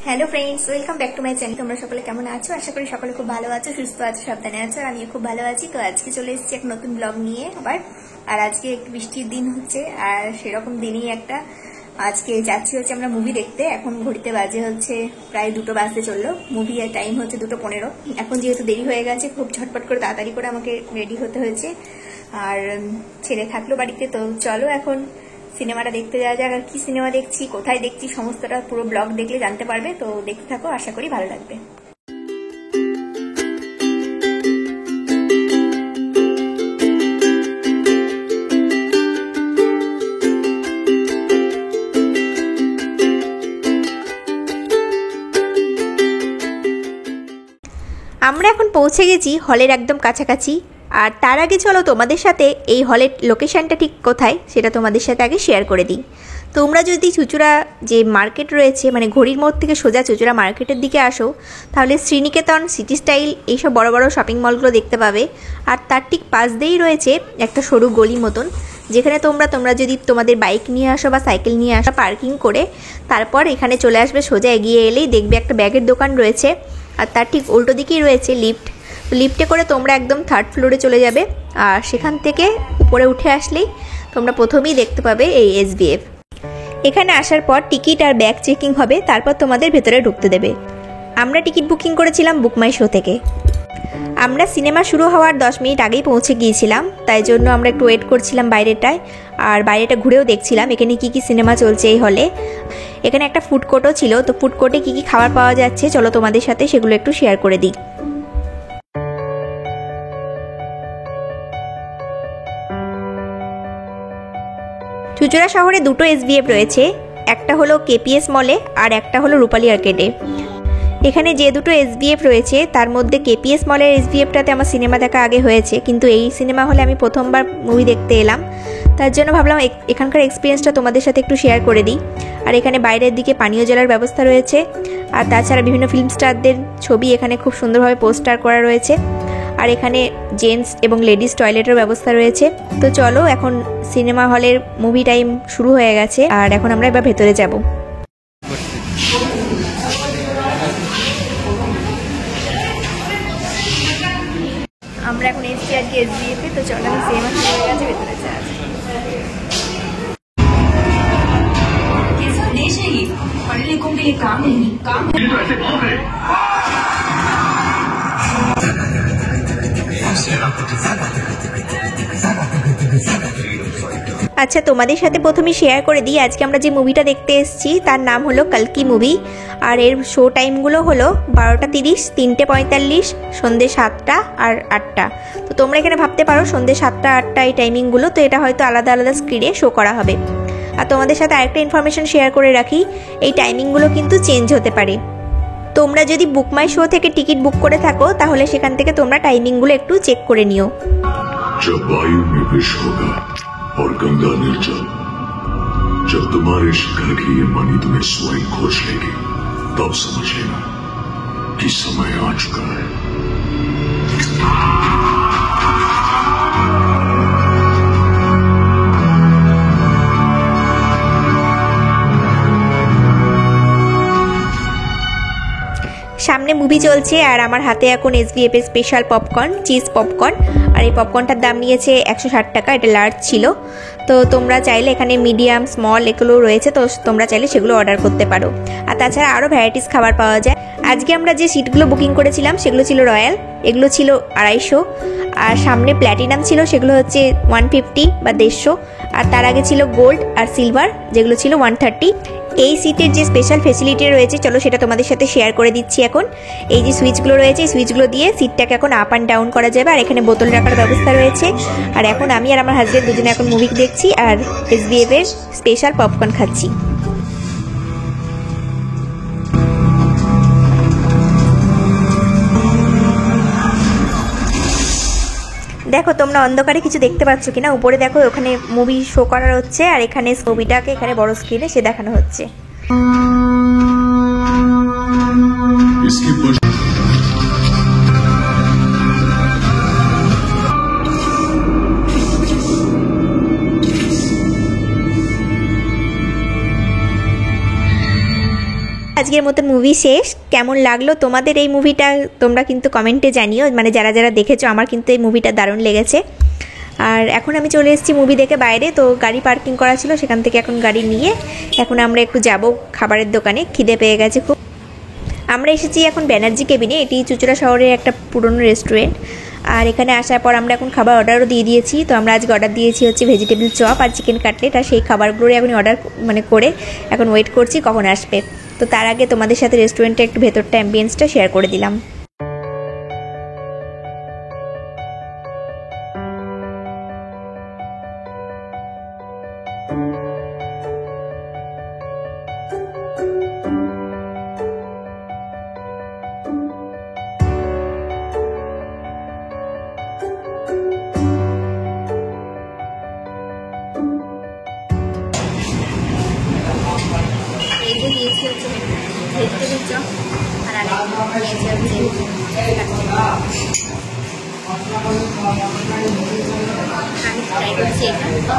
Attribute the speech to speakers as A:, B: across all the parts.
A: Hello friends, welcome back to my channel. তোমরা সকলে কেমন আছো? আশা করি সকলে খুব ভালো আছো, সুস্থ আছো, সাবধানে আছো। আর আমিও খুব ভালো আছি। তো আজকে চলে এসেছি এক নতুন ব্লগ নিয়ে আবার। আর আজকে একটু বৃষ্টির দিন হচ্ছে, আর সেরকম দিনই একটা আজকে যাচ্ছি হচ্ছে আমরা মুভি দেখতে। এখন ঘড়িতে বাজে হচ্ছে প্রায় 2টো বাজতে চললো। মুভি এর টাইম হচ্ছে 2:15। এখন যেহেতু দেরি হয়ে গেছে, খুব ঝটপট করে তাড়াতাড়ি করে আমাকে রেডি হতে হয়েছে। আর ছেলে থাকলো বাড়িতে। তো চলো এখন সিনেমাটা দেখতে যাওয়া যাক। আর কি সিনেমা দেখছি, কোথায় দেখছি, সমস্তটা পুরো ব্লগ দেখলে জানতে পারবে। তো দেখতে থাকো, আশা করি ভালো লাগবে। আমরা এখন পৌঁছে গেছি হলের একদম কাছাকাছি। আর তার আগে চলো তোমাদের সাথে এই হলের লোকেশনটা ঠিক কোথায় সেটা তোমাদের সাথে আগে শেয়ার করে দিই। তোমরা যদি চুঁচুড়া যে মার্কেট রয়েছে, মানে ঘড়ির মোড় থেকে সোজা চুঁচুড়া মার্কেটের দিকে আসো, তাহলে শ্রীনিকেতন, সিটি স্টাইল এইসব বড় বড় শপিং মলগুলো দেখতে পাবে। আর তার ঠিক পাশ দিয়েই রয়েছে একটা সরু গলি মতন, যেখানে তোমরা যদি তোমাদের বাইক নিয়ে আসো বা সাইকেল নিয়ে আসো, পার্কিং করে তারপর এখানে চলে আসবে। সোজা এগিয়ে এলেই দেখবে একটা ব্যাগের দোকান রয়েছে। আর তার ঠিক উল্টো দিকেই রয়েছে লিফট। লিফটে করে তোমরা একদম 3rd ফ্লোরে চলে যাবে। আর সেখান থেকে উপরে উঠে আসলেই তোমরা প্রথমেই দেখতে পাবে এই SBF। এখানে আসার পর টিকিট আর ব্যাগ চেকিং হবে, তারপর তোমাদের ভেতরে ঢুকতে দেবে। আমরা টিকিট বুকিং করেছিলাম বুক মাই শো থেকে। আমরা সিনেমা শুরু হওয়ার 10 মিনিট আগেই পৌঁছে গিয়েছিলাম, তাই জন্য আমরা একটু ওয়েট করছিলাম বাইরেটায়। আর বাইরেটা ঘুরেও দেখছিলাম এখানে কি কি সিনেমা চলছে এই হলে। এখানে একটা ফুড কোর্টও ছিল। তো ফুড কোর্টে কি কি খাবার পাওয়া যাচ্ছে চলো তোমাদের সাথে সেগুলো একটু শেয়ার করে দিই। চুঁচুড়া শহরে 2টো SBF রয়েছে, একটা হলো KPS মলে আর একটা হলো রূপালী আর্কেডে। এখানে যে 2টো SBF রয়েছে তার মধ্যে KPS মলের SBFটাতে আমার সিনেমা দেখা আগে হয়েছে, কিন্তু এই সিনেমা হলে আমি প্রথমবার মুভি দেখতে এলাম। তার জন্য ভাবলাম এখানকার এক্সপিরিয়েন্সটা তোমাদের সাথে একটু শেয়ার করে দিই। আর এখানে বাইরের দিকে পানীয় জলের ব্যবস্থা রয়েছে। আর তাছাড়া বিভিন্ন ফিল্ম স্টারদের ছবি এখানে খুব সুন্দরভাবে পোস্টার করা রয়েছে। আর এখানে জেন্টস এবং লেডিস টয়লেটের ব্যবস্থা রয়েছে। তো চলো, এখন সিনেমা হলের মুভি টাইম শুরু হয়ে গেছে, আর এখন আমরা এবার ভেতরে যাব। আমরা এখন এসছি আর কি SBF-এ। তো চলো, আমি সিনেমা শুরু হয়ে গেছে, ভেতরে যাওয়া যাক।
B: देश है ये, पढ़े लिखों के लिए काम नहीं, काम है।
A: আচ্ছা, তোমাদের সাথে প্রথমে শেয়ার করে দিই আজকে আমরা যে মুভিটা দেখতে এসেছি তার নাম হলো কালকি মুভি। আর এর শো টাইমগুলো হলো 12:30, 3:45, সন্ধ্যে 7টা আর 8টা। তো তোমরা এখানে ভাবতে পারো সন্ধ্যে 7টা 8টা এই টাইমিংগুলো, তো এটা হয়তো আলাদা আলাদা স্ক্রিনে শো করা হবে। আর তোমাদের সাথে আরেকটা ইনফরমেশন শেয়ার করে রাখি, এই টাইমিংগুলো কিন্তু চেঞ্জ হতে পারে। তোমরা যদি বুক মাই শো থেকে টিকিট বুক করে থাকো তাহলে সেখান থেকে তোমরা টাইমিংগুলো একটু চেক করে নিও।
C: जब वायु में विष होगा और गंगा निर्जल, जब तुम्हारे शिखर की ये मणि तुम्हें स्वयं खोज लेगी, तब समझ लेना कि समय आ चुका है।
A: সামনে মুভি চলছে আর আমার হাতে এখন SBF এর স্পেশাল পপকর্ন, চিজ পপকর্ন। আর এই পপকর্নটার দাম নিয়েছে 160 টাকা। এটা লার্জ ছিল। তো তোমরা চাইলে এখানে মিডিয়াম, স্মল এগুলো রয়েছে, তো তোমরা চাইলে সেগুলো অর্ডার করতে পারো। আর তাছাড়া আরও ভ্যারাইটিস খাবার পাওয়া যায়। আজকে আমরা যে সিটগুলো বুকিং করেছিলাম সেগুলো ছিল রয়্যাল, এগুলো ছিল 250। আর সামনে প্ল্যাটিনাম ছিল, সেগুলো হচ্ছে 150 বা 150। আর তার আগে ছিল গোল্ড আর সিলভার, যেগুলো ছিল 130। এই সিটের যে স্পেশাল ফেসিলিটি রয়েছে চলো সেটা তোমাদের সাথে শেয়ার করে দিচ্ছি। এখন এই যে সুইচগুলো রয়েছে, এই সুইচগুলো দিয়ে সিটটাকে এখন আপ অ্যান্ড ডাউন করা যাবে। আর এখানে বোতল রাখার ব্যবস্থা রয়েছে। আর এখন আমি আর আমার হাজবেন্ড দুজনে এখন মুভি দেখছি আর SBF এর স্পেশাল পপকর্ন খাচ্ছি। দেখো তোমরা অন্ধকারে কিছু দেখতে পাচ্ছ কিনা, উপরে দেখো ওখানে মুভি শো করা হচ্ছে। আর এখানে মুভিটাকে এখানে বড় স্ক্রিনে সে দেখানো হচ্ছে। আজকের মতন মুভি শেষ। কেমন লাগলো তোমাদের এই মুভিটা তোমরা কিন্তু কমেন্টে জানিও, মানে যারা যারা দেখেছো। আমার কিন্তু এই মুভিটা দারুণ লেগেছে। আর এখন আমি চলে এসেছি মুভি দেখে বাইরে, তো গাড়ি পার্কিং করা ছিল, সেখান থেকে এখন গাড়ি নিয়ে এখন আমরা একটু যাব খাবারের দোকানে। খিদে পেয়ে গেছে খুব। আমরা এসেছি এখন ব্যানার্জি কেবিনে, এটি চুঁচুড়া শহরের একটা পুরনো রেস্টুরেন্ট। আর এখানে আসার পর আমরা এখন খাবার অর্ডারও দিয়ে দিয়েছি। তো আমরা আজকে অর্ডার দিয়েছি হচ্ছে ভেজিটেবল চপ আর চিকেন কাটলেট, আর সেই খাবারগুলোই এখন অর্ডার করে এখন ওয়েট করছি কখন আসবে। তো তার আগে তোমাদের সাথে রেস্টুরেন্টটা একটু ভেতরটা অ্যাম্বিয়েন্সটা শেয়ার করে দিলাম। এই যে দিয়েছি হচ্ছে ভেজিটেবল চপ আর দিয়েছি হচ্ছে আমি ট্রাই করছি এটা।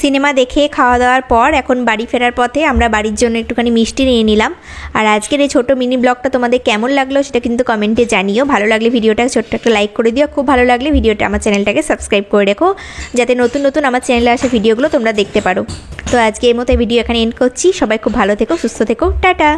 A: সিনেমা দেখে খাওয়া দাওয়ার পর এখন বাড়ি ফেরার পথে আমরা বাড়ির জন্য একটুখানি মিষ্টি নিয়ে নিলাম। আর আজকের এই ছোটো মিনি ব্লগটা তোমাদের কেমন লাগলো সেটা কিন্তু কমেন্টে জানিও। ভালো লাগলে ভিডিওটা ছোট্ট একটা লাইক করে দিও, খুব ভালো লাগলে ভিডিওটা আমার চ্যানেলটাকে সাবস্ক্রাইব করে রেখো, যাতে নতুন নতুন আমার চ্যানেলে আসা ভিডিওগুলো তোমরা দেখতে পারো। তো আজকে এর মতো ভিডিও এখানে এন্ড করছি। সবাই খুব ভালো থেকো, সুস্থ থেকো, টাটা।